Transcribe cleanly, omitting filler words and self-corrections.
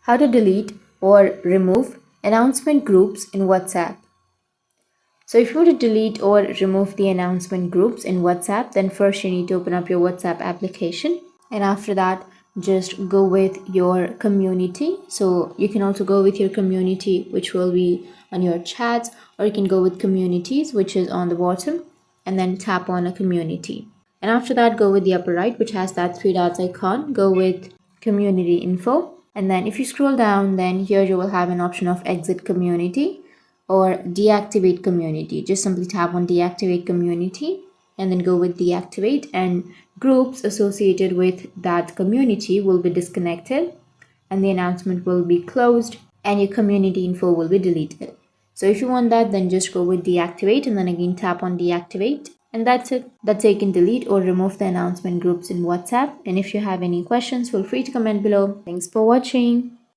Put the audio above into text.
How to delete or remove announcement groups in WhatsApp. So if you want to delete or remove the announcement groups in WhatsApp, then first you need to open up your WhatsApp application, and after that just go with your community. So you can also go with your community, which will be on your chats, or you can go with communities, which is on the bottom, and then tap on a community. And after that, go with the upper right, which has that three dots icon. Go with community info, and then if you scroll down, then here you will have an option of exit community or deactivate community. Just simply tap on deactivate community and then go with deactivate, and groups associated with that community will be disconnected, and the announcement will be closed, and your community info will be deleted. So if you want that, then just go with deactivate and then again tap on deactivate, and that's it. That's how you can delete or remove the announcement groups in WhatsApp. And if you have any questions, feel free to comment below. Thanks for watching.